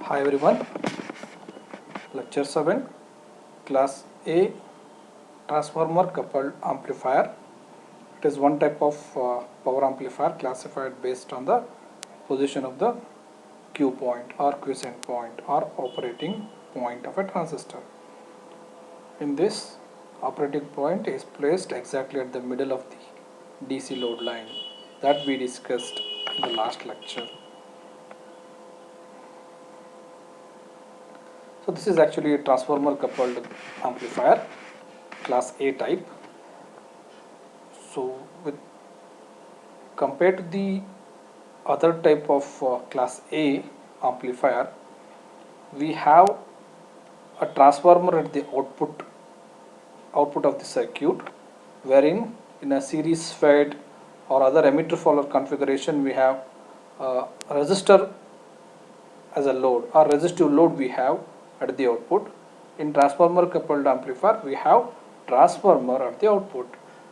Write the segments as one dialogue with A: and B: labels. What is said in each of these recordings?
A: Hi everyone, lecture 7, class A, transformer coupled amplifier. It is one type of power amplifier classified based on the position of the Q point or quiescent point or operating point of a transistor. In this, operating point is placed exactly at the middle of the DC load line that we discussed in the last lecture. So this is actually a transformer coupled amplifier, class A type. So compared to the other type of class A amplifier, we have a transformer at the output of the circuit, wherein in a series fed or other emitter follower configuration we have a resistor as a load or resistive load we have at the output. In transformer coupled amplifier we have transformer at the output.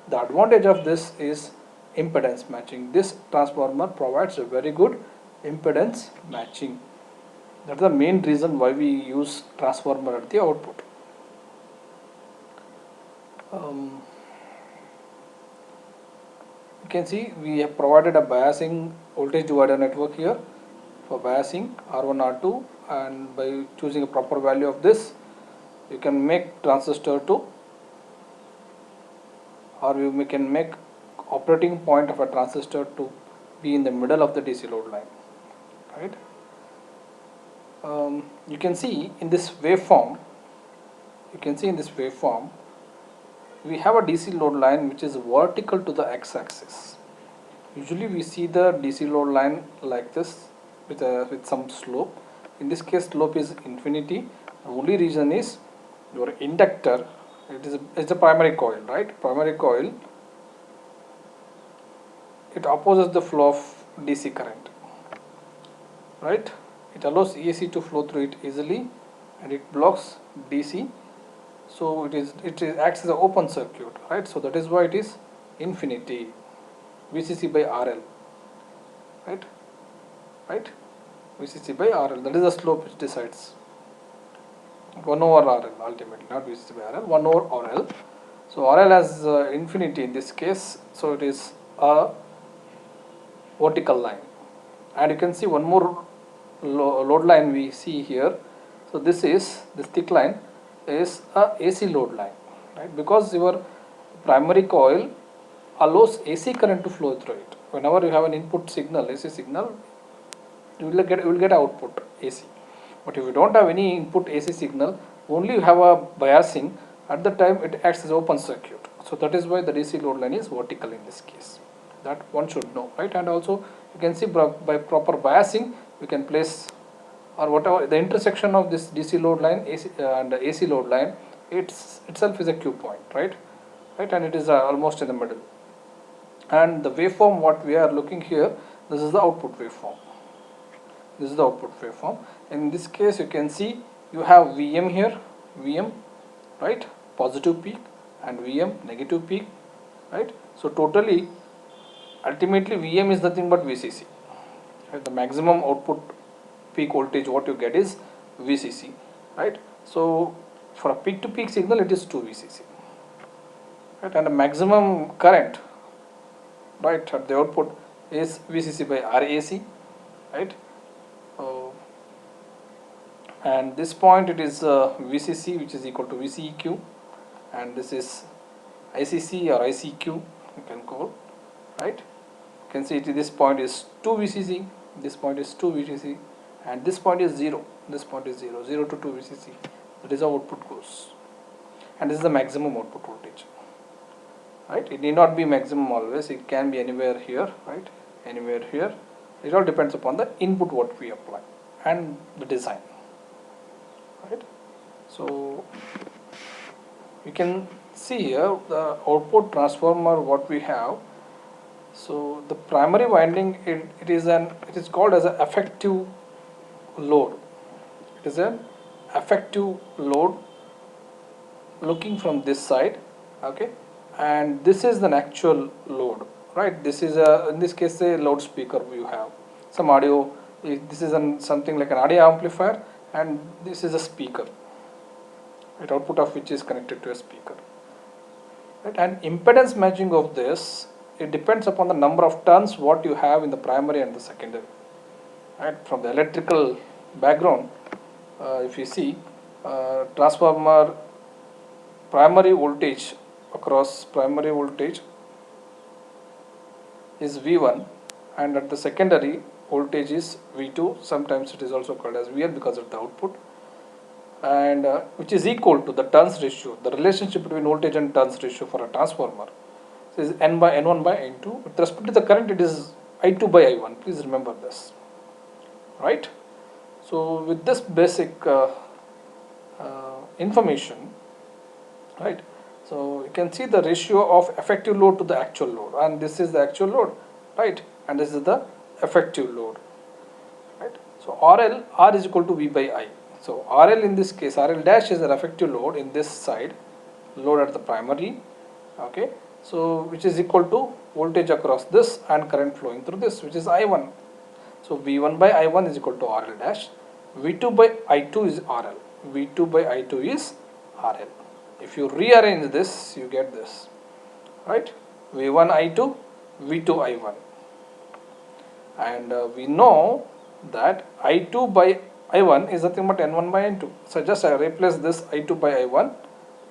A: The advantage of this is impedance matching. This transformer provides a very good impedance matching. That's the main reason why we use transformer at the output. You can see we have provided a biasing voltage divider network here for biasing R1, R2, and by choosing a proper value of this you can make transistor to, or we can make operating point of a transistor to be in the middle of the DC load line, right? You can see in this waveform, we have a DC load line which is vertical to the x-axis. Usually we see the DC load line like this with some slope. In this case slope is infinity. The only reason is your inductor, it's a primary coil, right? Primary coil, it opposes the flow of DC current, right? It allows AC to flow through it easily and it blocks DC. So it acts as an open circuit, right? So that is why it is infinity, VCC by RL, right? VCC by RL, that is the slope which decides. 1 over RL ultimately, not VCC by RL, 1 over RL. So RL has infinity in this case, so it is a vertical line. And you can see one more load line we see here. So this thick line is a AC load line, right? Because your primary coil allows AC current to flow through it. Whenever you have an input signal, AC signal, you will get output AC. But if you don't have any input AC signal, only you have a biasing, at the time it acts as open circuit. So that is why the DC load line is vertical in this case. That one should know, right? And also you can see by proper biasing we can place, or whatever the intersection of this DC load line and AC load line, itself is a Q point, right? And it is almost in the middle. And the waveform what we are looking here, this is the output waveform. In this case you can see you have VM here, right, positive peak, and VM negative peak, right? So totally ultimately VM is nothing but VCC, right? The maximum output peak voltage what you get is VCC, right? So for a peak to peak signal it is 2 VCC, right? And the maximum current, right, at the output is VCC by RAC, right? And this point it is VCC, which is equal to VCEQ, and this is ICC or ICQ you can call, right? You can see this point is 2 VCC, this point is 2 VCC, and this point is 0, 0 to 2 VCC. That is how output goes, and this is the maximum output voltage, right? It need not be maximum always, it can be anywhere here, right? Anywhere here. It all depends upon the input what we apply and the design, right? So you can see here the output transformer what we have. So the primary winding, it is called as an effective load. It is an effective load looking from this side, okay, and this is an actual load, right? This is in this case a loudspeaker, you have some audio This is something like an audio amplifier, and this is a speaker, right, output of which is connected to a speaker. Right, and impedance matching of this, it depends upon the number of turns what you have in the primary and the secondary. Right, from the electrical background, if you see transformer primary voltage across primary voltage is V1, and at the secondary voltage is V2. Sometimes it is also called as VL because of the output, and which is equal to the turns ratio. The relationship between voltage and turns ratio for a transformer is N by N1 by N2. With respect to the current, it is I2 by I1. Please remember this. Right. So with this basic information, right, so you can see the ratio of effective load to the actual load, and this is the actual load, right, and this is the effective load, right. So R is equal to V by I. So RL in this case, RL dash is the effective load in this side, load at the primary, okay, so which is equal to voltage across this and current flowing through this, which is I1. So V1 by I1 is equal to RL dash, V2 by I2 is RL, V2 by I2 is RL. If you rearrange this, you get this, right, V1 I2, V2 I1, and we know that I2 by I1 is nothing but N1 by N2. So just I replace this I2 by I1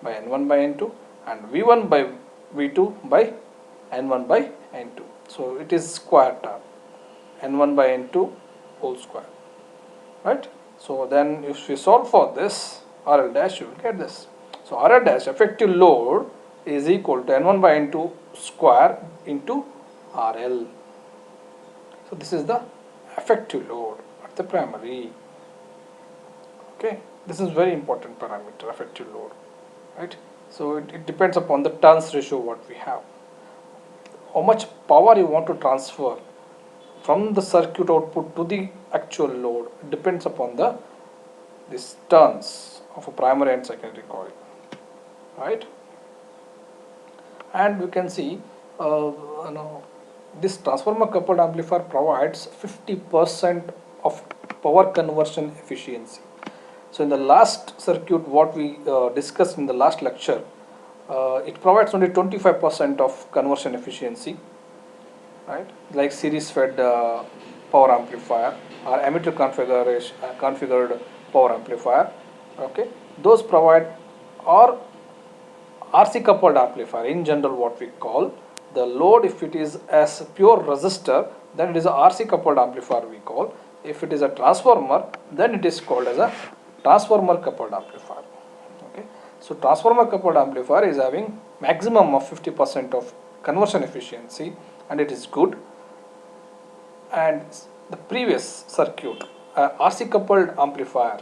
A: by N1 by N2, and V1 by V2 by N1 by N2. So it is square term, N1 by N2 whole square, right. So then if we solve for this RL dash, you will get this. So RL dash effective load is equal to N1 by N2 square into RL. So this is the effective load at the primary. Okay, this is very important parameter, effective load, right. So it depends upon the turns ratio what we have. How much power you want to transfer from the circuit output to the actual load, it depends upon this turns of a primary and secondary coil, right. And you can see this transformer coupled amplifier provides 50% of power conversion efficiency. So in the last circuit what we discussed in the last lecture, it provides only 25% of conversion efficiency, right, like series fed power amplifier or emitter configuration configured power amplifier, okay, those provide, or RC coupled amplifier in general what we call the load. If it is as pure resistor, then it is a RC coupled amplifier we call. If it is a transformer, then it is called as a transformer coupled amplifier. Okay, so transformer coupled amplifier is having maximum of 50% of conversion efficiency, and it is good. And the previous circuit, RC coupled amplifier,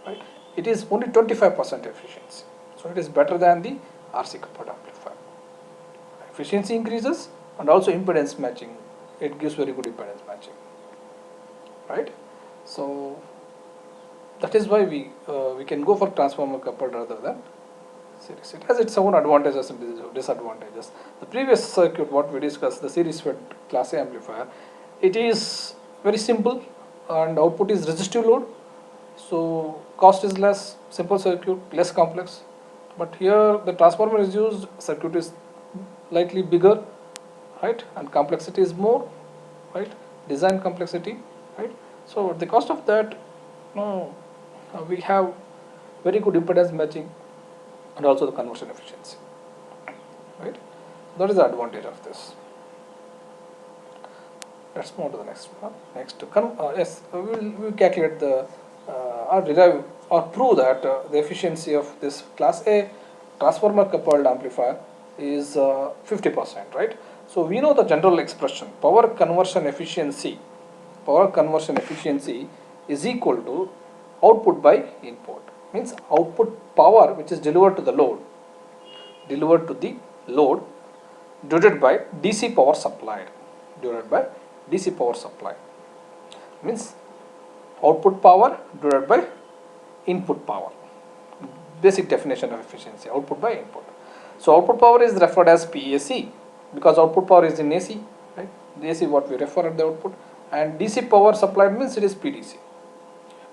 A: right, it is only 25% efficiency. So it is better than the RC coupled amplifier. Efficiency increases, and also impedance matching, it gives very good impedance matching, right. So that is why we can go for transformer coupled rather than series. It has its own advantages and disadvantages. The previous circuit what we discussed, the series fed class A amplifier, it is very simple and output is resistive load, so cost is less, simple circuit, less complex. But here the transformer is used, circuit is slightly bigger, right, and complexity is more, right, design complexity, right. So at the cost of that, we have very good impedance matching and also the conversion efficiency, right. That is the advantage of this. Let's move to the next one. Yes, we will calculate the or derive or prove that the efficiency of this class A transformer coupled amplifier is 50%, right. So we know the general expression, power conversion efficiency is equal to output by input, means output power which is delivered to the load divided by DC power supplied, means output power divided by input power. Basic definition of efficiency, output by input. So output power is referred as PAC because output power is in AC, right. The AC what we refer at the output, and DC power supplied means it is PDC,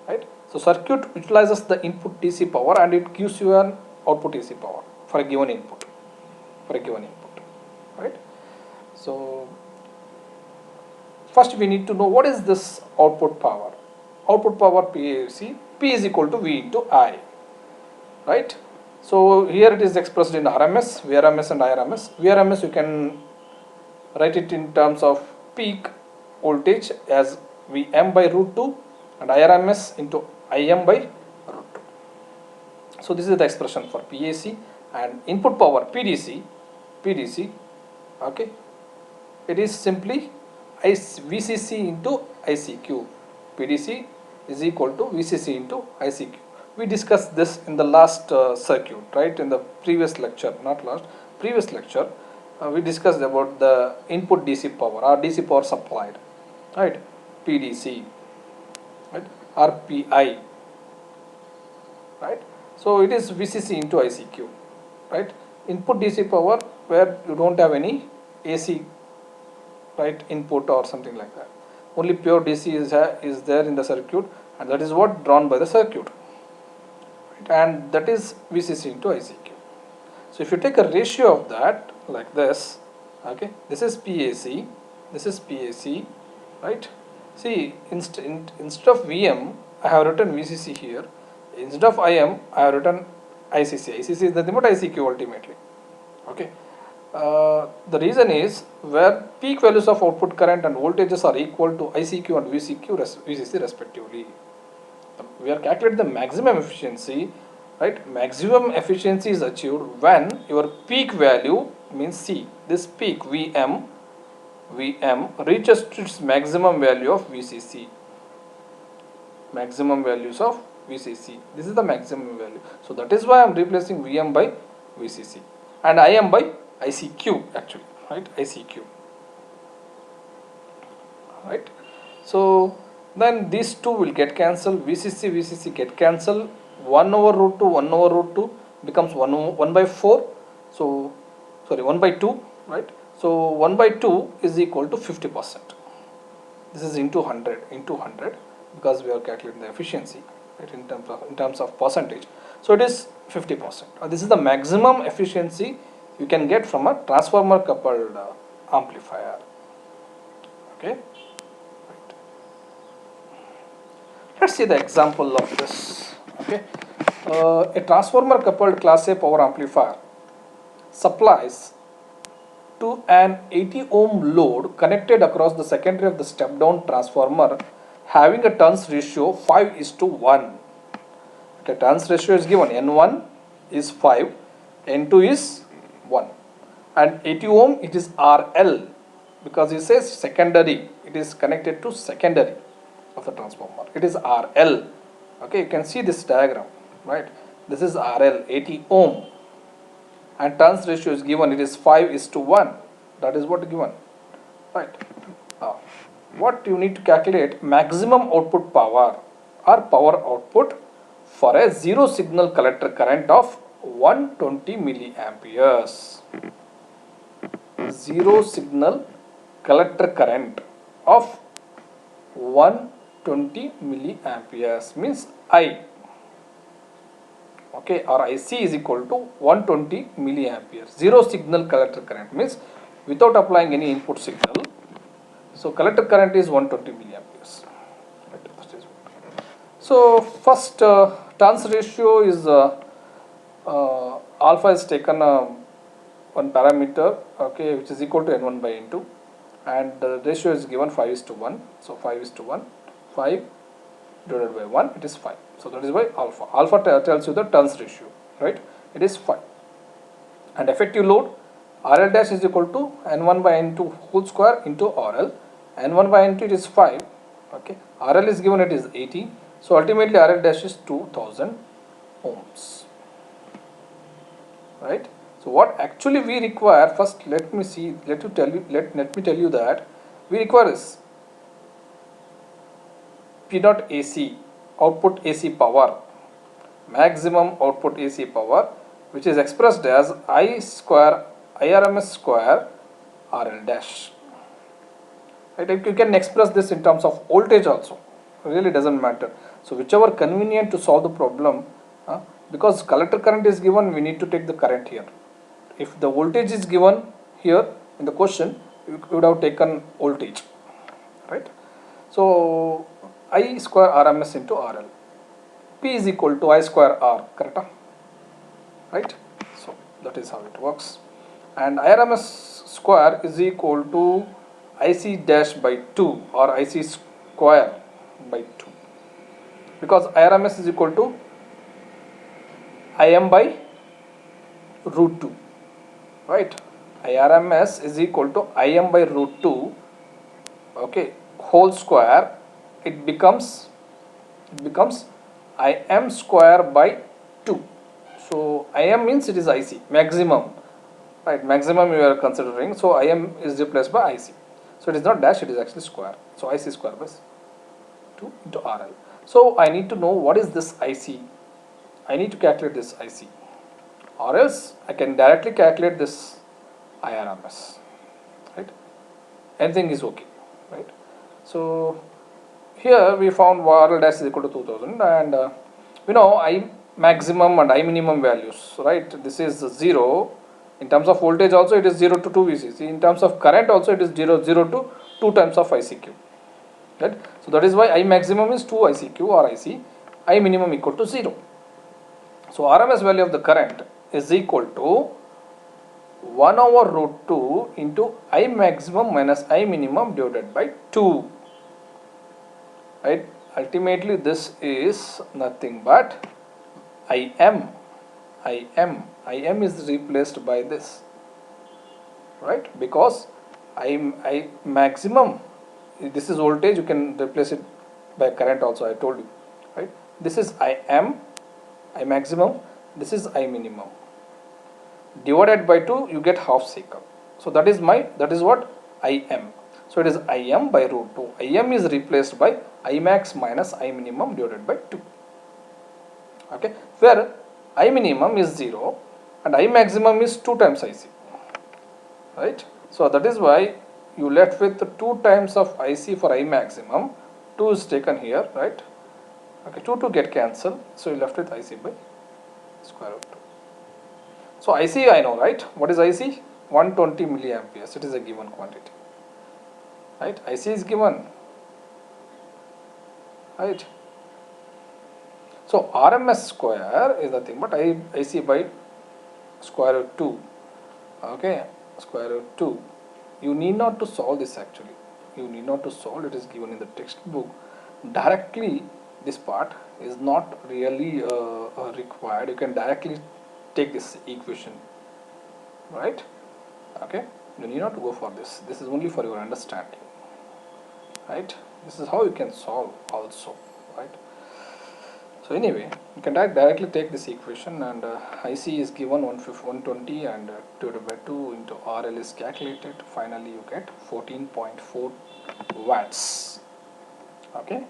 A: right? So circuit utilizes the input DC power and it gives you an output AC power for a given input, right? So first we need to know what is this output power. Output power PAC, P is equal to V into I, right? So here it is expressed in RMS, VRMS and IRMS. VRMS you can write it in terms of peak voltage as Vm by root 2 and IRMS into Im by root 2. So this is the expression for PAC, and input power PDC, okay, it is simply VCC into ICQ. PDC is equal to VCC into ICQ. We discussed this in the last circuit, right? In the previous lecture, previous lecture, we discussed about the input DC power or DC power supplied, right? PDC, right? Or PI, right? So it is VCC into ICQ, right? Input DC power where you don't have any AC, right, input or something like that. Only pure DC is there in the circuit, and that is what drawn by the circuit, right? And that is VCC into ICQ. So if you take a ratio of that like this, okay, this is PAC, right? See, instead of VM, I have written VCC here. Instead of IM, I have written ICC. ICC is nothing but ICQ ultimately. Okay. The reason is where peak values of output current and voltages are equal to ICQ and VCC respectively. We are calculating the maximum efficiency, right? Maximum efficiency is achieved when your peak value means C. This peak VM reaches to its maximum value of VCC. Maximum values of VCC. This is the maximum value. So that is why I am replacing VM by VCC and IM by ICQ actually, right? ICQ, right? So then these two will get cancelled. VCC get cancelled. 1 over root 2 becomes 1 by 4. So sorry, 1 by 2, right? So 1 by 2 is equal to 50%. This is into 100 because we are calculating the efficiency, right, in terms of percentage. So it is 50%. This is the maximum efficiency you can get from a transformer coupled amplifier. Okay, right. Let's see the example of this. Okay, a transformer coupled class A power amplifier supplies to an 80 ohm load connected across the secondary of the step down transformer having a turns ratio 5:1. The turns ratio is given, N1 is 5, N2 is 1, and 80 ohm it is RL because it says secondary, it is connected to secondary of the transformer, it is RL. Okay, you can see this diagram, right? This is RL, 80 ohm, and turns ratio is given, it is 5:1. That is what given, right? What you need to calculate maximum output power or power output for a zero signal collector current of 120 milliamperes. Zero signal collector current of 120 milliamperes means I, okay, or IC is equal to 120 milliamperes. Zero signal collector current means without applying any input signal. So collector current is 120 milliamperes. So first turns ratio is alpha is taken one parameter, okay, which is equal to N1 by N2, and the ratio is given 5:1. So 5:1, 5 divided by 1, it is 5. So that is why alpha. Alpha tells you the turns ratio, right? It is 5. And effective load RL dash is equal to N1 by N2 whole square into RL. N1 by N2 it is 5. Okay. RL is given, it is 80. So ultimately RL dash is 2000 ohms. Right. So what actually we require, first let me tell you that we require is P dot AC, output AC power, maximum output AC power, which is expressed as I square IRMS square RL dash. right? You can express this in terms of voltage also, really doesn't matter. So whichever convenient to solve the problem, because collector current is given, we need to take the current here. If the voltage is given here in the question, you would have taken voltage, right? So I square RMS into RL, P is equal to I square R, correct? Right? So that is how it works. And IRMS square is equal to IC dash by 2 or IC square by 2, because IRMS is equal to IM by root 2, right? IRMS is equal to IM by root 2, okay, whole square. It becomes IM square by 2. So IM means it is IC maximum, right? Maximum we are considering, so IM is replaced by IC. So it is not dash, it is actually square. So IC square by 2 into RL. So I need to know what is this IC. I need to calculate this IC, or else I can directly calculate this IRMS, right? Anything is okay, right? So here we found RL dash is equal to 2000, and we know I maximum and I minimum values, right? This is 0. In terms of voltage also it is 0 to 2 VCC. In terms of current also it is 0 to 2 times of ICQ, right? So that is why I maximum is 2 ICQ or IC, I minimum equal to 0. So RMS value of the current is equal to 1 over root 2 into I maximum minus I minimum divided by 2, right? Ultimately this is nothing but IM is replaced by this, right? Because I maximum, this is voltage, you can replace it by current also, I told you, right? This is I maximum, this is I minimum, divided by 2, you get half cycle. So that is what IM. So it is IM by root 2. IM is replaced by I max minus I minimum divided by 2, okay, where I minimum is 0 and I maximum is 2 times IC, right? So that is why you left with 2 times of IC for I maximum. 2 is taken here, right? Okay, 2 get cancelled, so you left with IC by square root 2. So IC I know, right? What is IC? 120 milliamperes. It is a given quantity, right? IC is given, right? So RMS square is nothing but IC by square root 2, okay, square root 2. You need not to solve this actually. You need not to solve, it is given in the textbook. Directly this part is not really required. You can directly take this equation, right? Okay, you need not to go for this. This is only for your understanding, right? This is how you can solve also, right? So anyway, you can directly take this equation, and IC is given 120 and divided by 2 into RL is calculated. Finally you get 14.4 watts, okay?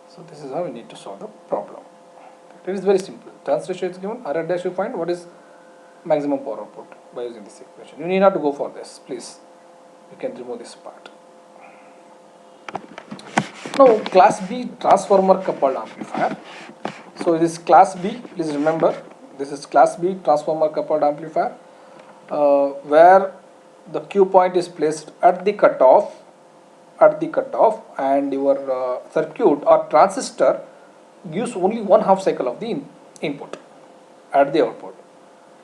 A: So this is how we need to solve the problem. It is very simple. Turns ratio is given, RL dash you find what is maximum power output by using this equation. You need not to go for this, please. You can remove this part. Now class B transformer coupled amplifier. So this class B, please remember, this is class B transformer coupled amplifier, where the Q point is placed at the cutoff, and your circuit or transistor gives only 1/2 cycle of the input at the output,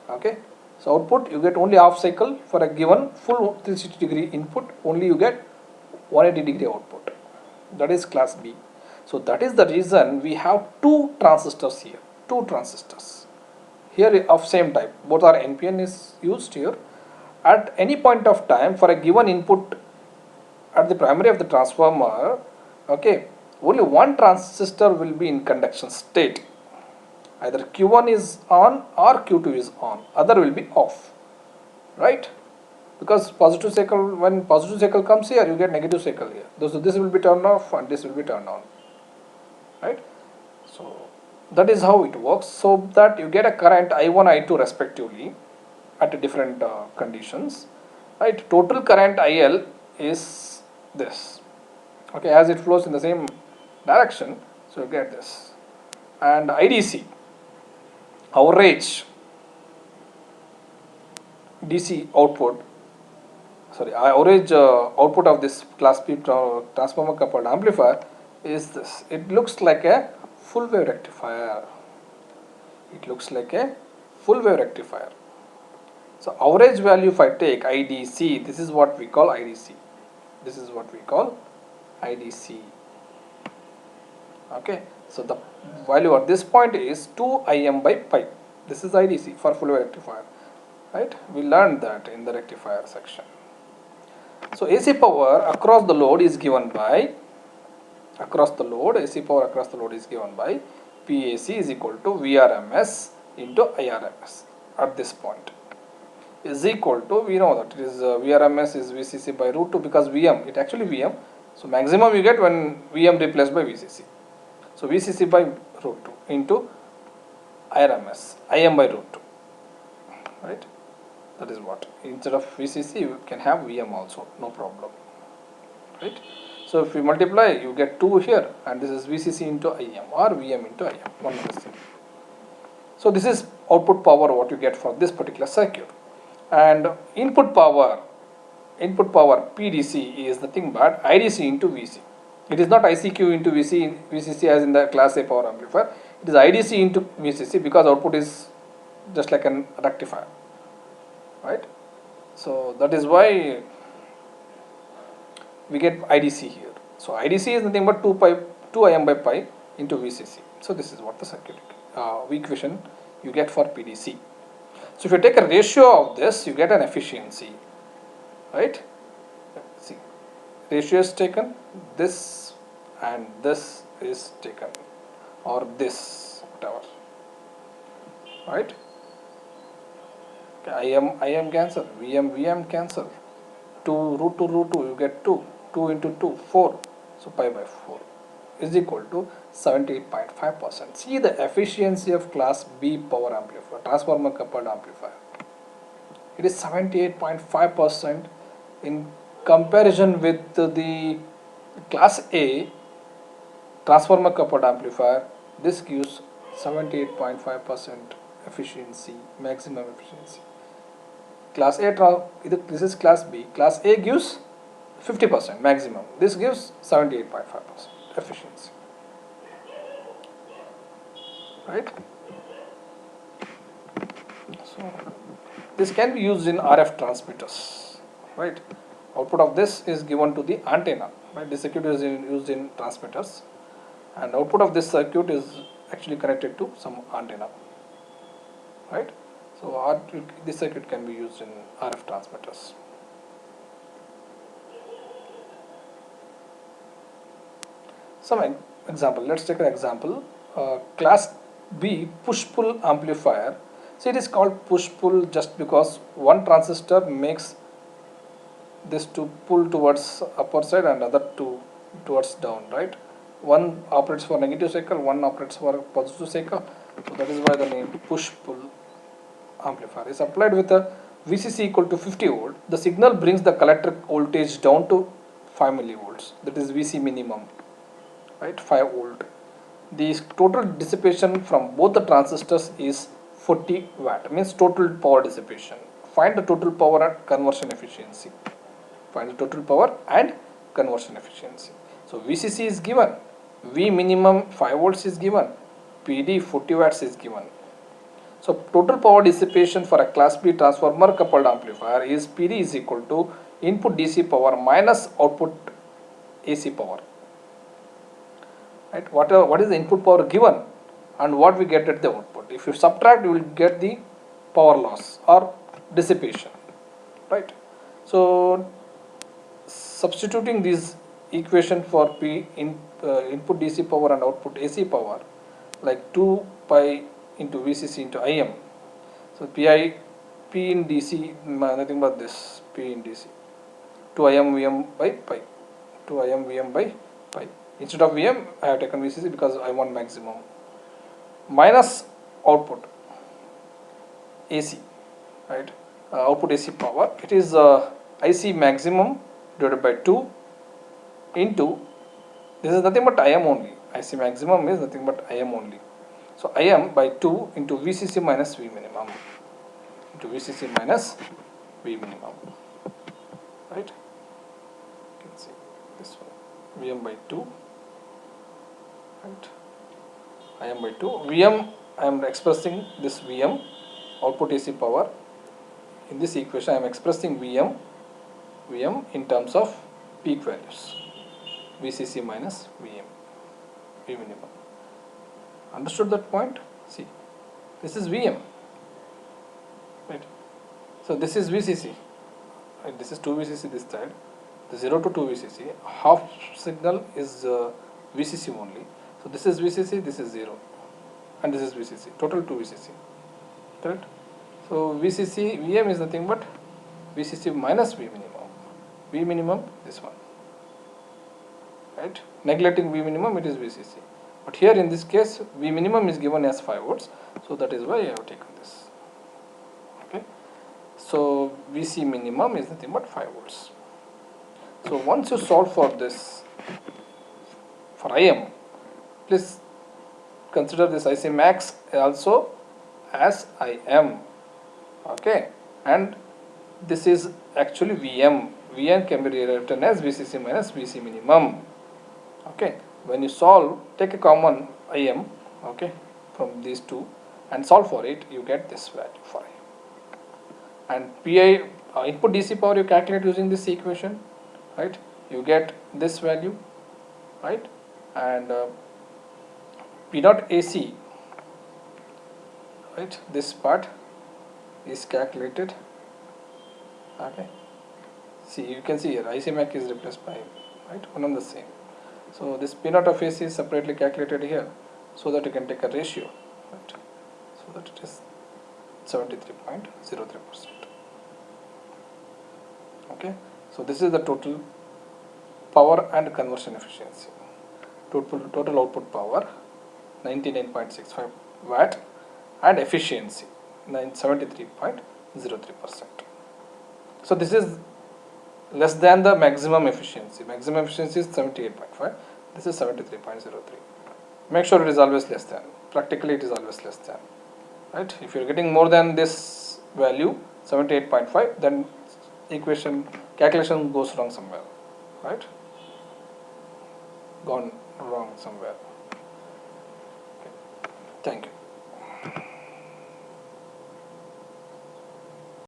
A: okay? So output you get only half cycle. For a given full 360 degree input, only you get 180 degree output. That is class B. So that is the reason we have 2 transistors here, 2 transistors here of same type. Both are NPN is used here. At any point of time, for a given input at the primary of the transformer, okay, only one transistor will be in conduction state. Either Q1 is on or Q2 is on, other will be off, right? Because positive cycle, when positive cycle comes here, you get negative cycle here. So this will be turned off and this will be turned on, right? So that is how it works, so that you get a current I1, I2 respectively at different conditions, right? Total current IL is this. Okay, as it flows in the same direction, so you get this. And IDC, average DC output, average output of this class P transformer coupled amplifier is this. It looks like a full wave rectifier. It looks like a full wave rectifier. So average value, if I take IDC, this is what we call IDC. This is what we call IDC. Okay, so the value at this point is 2 Im by pi. This is IDC for full wave rectifier, right? We learned that in the rectifier section. So AC power across the load is given by AC power across the load is given by PAC is equal to VRMS into IRMS at this point. Is equal to, we know that it is VRMS is VCC by root 2 because VM, it actually VM. So maximum you get when VM replaced by VCC. So VCC by root 2 into IRMS, IM by root 2, right? That is what, instead of VCC you can have VM also, no problem, right? So if you multiply, you get 2 here, and this is VCC into IM or VM into IM, one of the same. So this is output power what you get for this particular circuit. And input power PDC is nothing but IDC into VC. It is not ICQ into VCC as in the class A power amplifier. It is IDC into VCC because output is just like an rectifier, right? So that is why we get IDC here. So IDC is nothing but 2 Im by pi into VCC. So this is what the circuit equation you get for PDC. So if you take a ratio of this, you get an efficiency, right? See, ratio is taken, this and this is taken, or this, whatever, right? Okay, IM cancel, VM cancel, 2 root 2 root 2, you get 2 into 2, 4, so pi by 4 is equal to 78.5%. See the efficiency of class B power amplifier, transformer coupled amplifier. It is 78.5% in comparison with the class A transformer coupled amplifier. This gives 78.5% efficiency, maximum efficiency. Class A, this is class B. Class A gives 50% maximum. This gives 78.5% efficiency, right? So this can be used in RF transmitters, right? Output of this is given to the antenna, right? This circuit is used in transmitters, and output of this circuit is actually connected to some antenna, right? So this circuit can be used in RF transmitters. Some example, let's take an example. Class B push-pull amplifier. So it is called push-pull just because one transistor makes this to pull towards upper side and other towards down, right? One operates for negative cycle, one operates for positive cycle. So that is why the name push-pull amplifier is applied with a VCC equal to 50 volt. The signal brings the collector voltage down to 5 millivolts. That is VC minimum, right? 5 volt. The total dissipation from both the transistors is 40 watt, means total power dissipation. Find the total power and conversion efficiency. Find the total power and conversion efficiency. So VCC is given, V minimum 5 volts is given, PD 40 watts is given. So total power dissipation for a class B transformer coupled amplifier is PD is equal to input DC power minus output AC power. Right? What is the input power given and what we get at the output. If you subtract, you will get the power loss or dissipation, right? So substituting this equation for input DC power and output AC power, like 2 pi into VCC into IM. So P in DC, nothing but this, P in DC, 2 IM VM by pi, 2 IM VM by pi. Instead of VM, I have taken VCC because I want maximum. Minus output AC, right? Output AC power. It is IC maximum divided by 2 into, this is nothing but IM only. IC maximum is nothing but IM only. So IM by 2 into VCC minus V minimum, into VCC minus V minimum, right? You can see this one, VM by 2, right? IM by 2, VM, I am expressing this VM, output AC power. In this equation I am expressing VM in terms of peak values, VCC minus VM, V minimum. Understood that point? See, this is VM, right? So this is VCC, right? This is 2 VCC this side, the 0 to 2 VCC, half signal is VCC only. So this is VCC, this is 0, and this is VCC, total 2 VCC, correct? So VCC, VM is nothing but VCC minus V minimum. V minimum, this one, right? Neglecting V minimum, it is VCC. But here in this case, V minimum is given as 5 volts, so that is why I have taken this. Okay. So VC minimum is nothing but 5 volts. So once you solve for this, for IM, please consider this IC max also as IM. Okay, and this is actually VM. VM can be rewritten as VCC minus VC minimum. Okay, when you solve, take a common IM, okay, from these two and solve for it, you get this value for IM. And PI input DC power you calculate using this equation, right? You get this value, right? And P dot AC, right? This part is calculated. Okay, see, you can see here IC max is replaced by, right, one and the same. So this P naught of AC is separately calculated here, so that you can take a ratio, right? So that it is 73.03%. Okay, so this is the total power and conversion efficiency. Total output power 99.65 watt and efficiency 73.03%. So this is less than the maximum efficiency. Maximum efficiency is 78.5. This is 73.03. Make sure it is always less than. Practically it is always less than. Right? If you are getting more than this value 78.5, then equation calculation goes wrong somewhere. Right? Gone wrong somewhere. Okay. Thank you.